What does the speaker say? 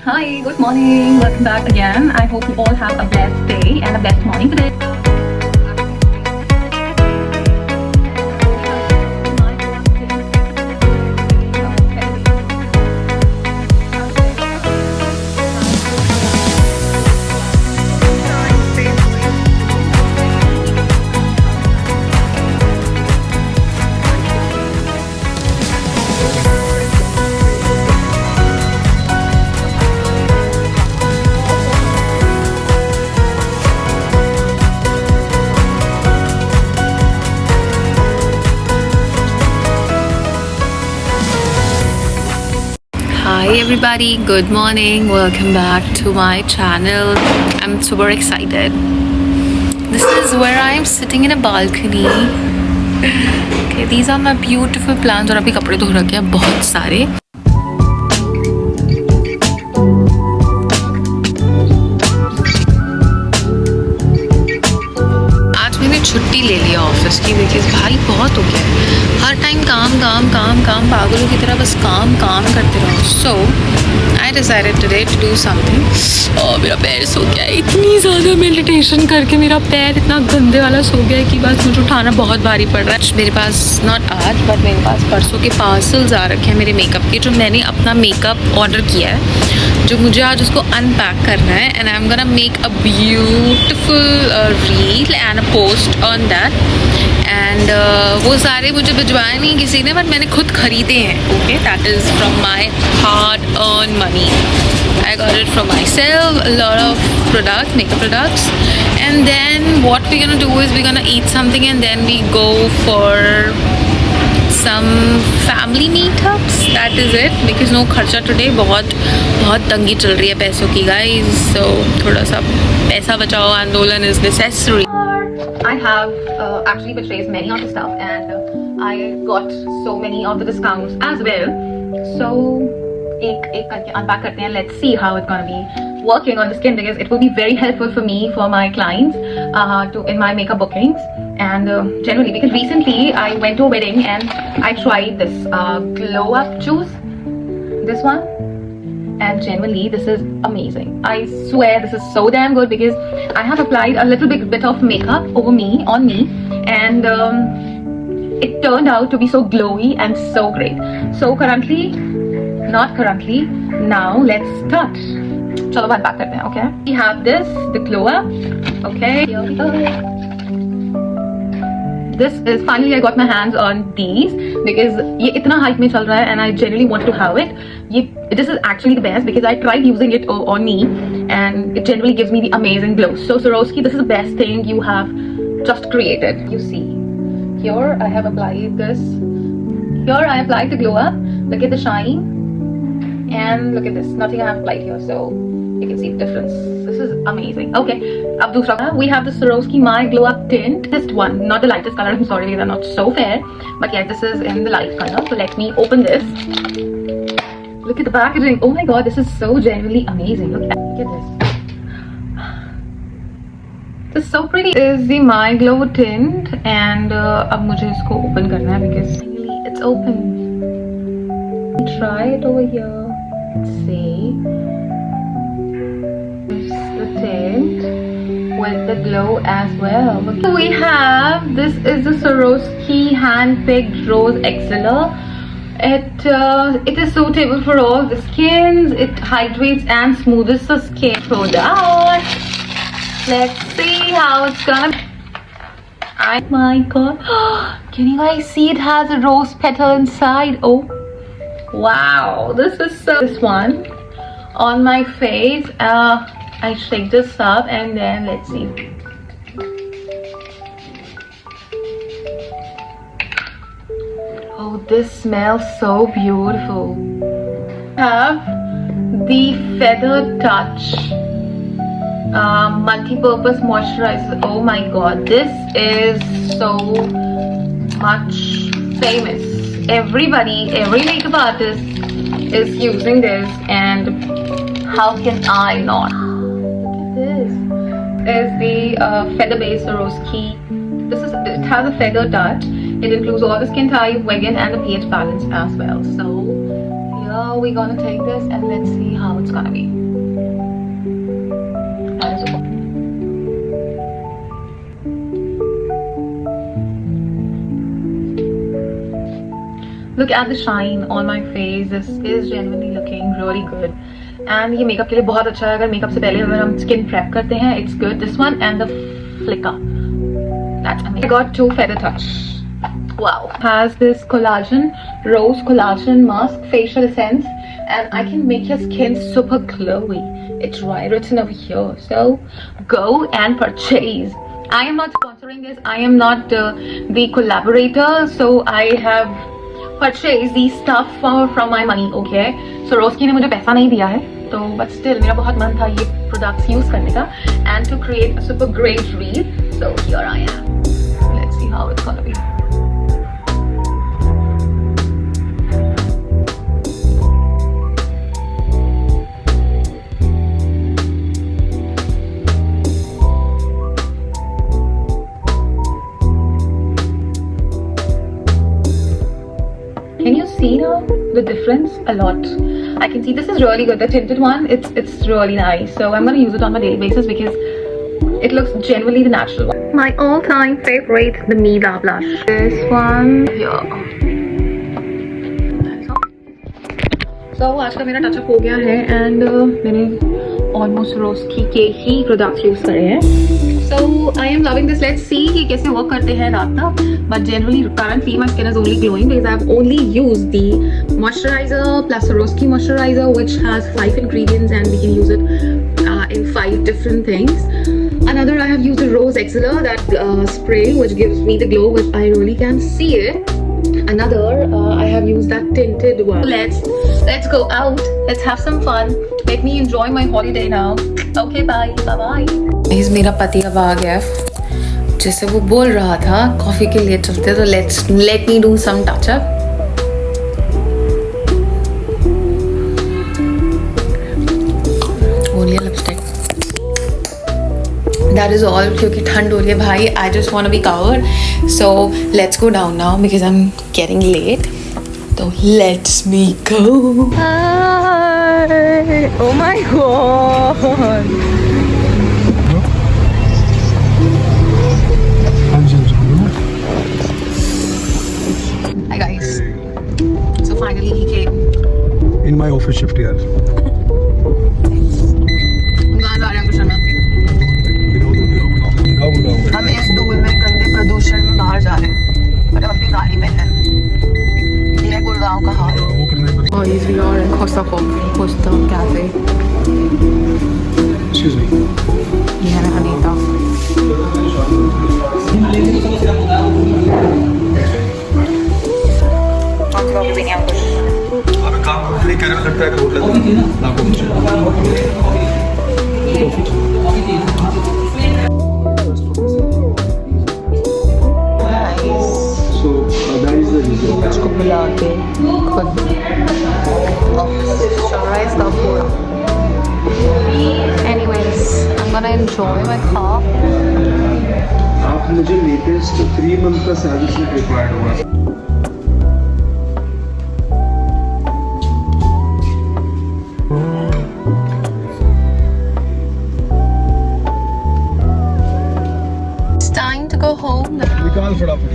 Hi, good morning. Welcome back again. I hope you all have a blessed day and a blessed morning today. Hi everybody, good morning. Welcome back to my channel. I'm super excited. This is where I am sitting in a balcony. Okay, these are my beautiful plants. और अभी कपड़े धो रखे हैं बहुत सारे. आज मैंने छुट्टी ले लिया ऑफिस की बिकॉज भाई बहुत हो गया है. हर टाइम काम काम काम काम पागलों की तरह बस काम काम करते रहो. So I decided today to do something. और मेरा पैर सो गया है. इतनी ज़्यादा मेडिटेशन करके मेरा पैर इतना गंदे वाला सो गया है कि बस मुझे उठाना बहुत भारी पड़ रहा है. मेरे पास नॉट आज बट मेरे पास परसों के पार्सल्स आ रखे हैं मेरे मेकअप के, जो मैंने अपना मेकअप ऑर्डर किया है, जो मुझे आज उसको अनपैक करना है. And I am gonna make a beautiful reel and a post on that. And वो सारे मुझे भिजवाए नहीं किसी ने, बट मैंने खुद खरीदे हैं. Okay, that is from my hard earn money. I got it from myself, a lot of products, makeup products. And then what we're gonna do is we're gonna eat something and then we go for some family meetups. That is it, because no खर्चा today. बहुत तंगी चल रही है पैसों की guys. So थोड़ा सा पैसा बचाओ आंदोलन is necessary. I have actually purchased many of the stuff and I got so many of the discounts as well. So एक करके unpack करते हैं. Let's see how it's gonna be working on the skin, because it will be very helpful for me, for my clients, to in my makeup bookings. And generally, because recently I went to a wedding and I tried this glow up juice, this one, and genuinely this is amazing. I swear this is so damn good, because I have applied a little bit of makeup on me, and it turned out to be so glowy and so great. So now let's start. चलो बात करते हैं. Okay, we have this, the glow up. Okay, here we go. This is finally I got my hands on these because ये इतना hype में चल रहा है and I genuinely want to have it. This is actually the best because I tried using it on me and it generally gives me the amazing glow. So Swarovski, this is the best thing you have just created. You see, here I have applied this. Here I applied the glow up. Look at the shine. And look at this, nothing I have applied here, so you can see the difference. This is amazing. Okay, अब दूसरा we have the Swarovski My Glow Up Tint. This one, not the lightest color, I'm sorry, these are not so fair, but yeah, this is in the light color. So let me open this. Look at the packaging. Oh my god, this is so genuinely amazing. Look at this. This is so pretty. This is the My Glow Tint and अब मुझे इसको open करना है because finally it's open. Try it over here. Let's see. The tint with the glow as well. We have, this is the Swarovski hand-picked rose exceller. It is suitable for all the skins. It hydrates and smooths the skin. Throw down. Let's see how it's gonna. Oh my god! Can you guys see? It has a rose petal inside. Oh. Wow, this is so. This one on my face. I shake this up and then let's see. Oh, this smells so beautiful. I have the Feather Touch multi-purpose moisturizer. Oh my god, this is so much famous. Every makeup artist is using this, and how can I not? Look at this. Is the feather-based Swarovski. It has a feather touch. It includes all the skin type, vegan, and the pH balance as well. So So we're gonna take this and let's see how it's gonna be. Look at the shine on my face. This is genuinely looking really good. And ये makeup के लिए बहुत अच्छा है. अगर makeup से पहले अगर हम स्किन प्रेप करते हैं, it's good. This one and the flicker. That's amazing. I got 2 feather touch. Wow. Has this collagen, rose collagen mask, facial essence, and I can make your skin super glowy. It's written over here. So go and purchase. I am not sponsoring this. I am not the collaborator. So I have purchased these stuff from my money. Okay. So Roski ने मुझे पैसा नहीं दिया है. तो but still मेरा बहुत मन था ये products use करने का and to create a super great reel. So here I am. Let's see how it's gonna be. Can you see now the difference? A lot. I can see this is really good. The tinted one, it's really nice. So I'm gonna use it on my daily basis because it looks genuinely the natural one. My all-time favorite, the Miva blush. This one here. So आज का मेरा touch-up हो गया है and मैंने almost Roski के ही products use करे हैं. So I am loving this. Let's see कि कैसे work करते हैं रात तक. But generally currently my skin is only glowing because I've only used the moisturizer plus Swarovski moisturizer, which has 5 ingredients and we can use it in 5 different things. Another I have used the Rose Exceller, that spray which gives me the glow, which I really can see it. Another I have used that tinted one. Let's go out. Let's have some fun. Let me enjoy my holiday now. Okay, bye bye. He's मेरा पति अब आ गया. जैसे वो बोल रहा था coffee के लिए चलते, तो let me do some touch up. ओलिया लिपस्टिक. That is all क्योंकि ठंड हो रही है भाई. I just want to be covered. So let's go down now because I'm getting late. So let's me go. Hi. Oh my god. Hi guys. So finally he came. In my office shift यार. हम इस धूल में गंदे प्रदूषण में बाहर जा रहे हैं पर अपनी गाड़ी में है. ये गुड़गांव का हाल. Oh, yes, we are in Costa Cafe. Excuse me. ये है अनीता. अब काम नहीं कर रहा लगता है कि होटल ना इसको बुला के खुद सनराइज का पूरा. Anyways, I'm gonna enjoy my car. आप मुझे लेटेस्ट 3 मंथ का सर्विस रिक्वायर्ड होगा. It's time to go home now. निकाल फटाफट.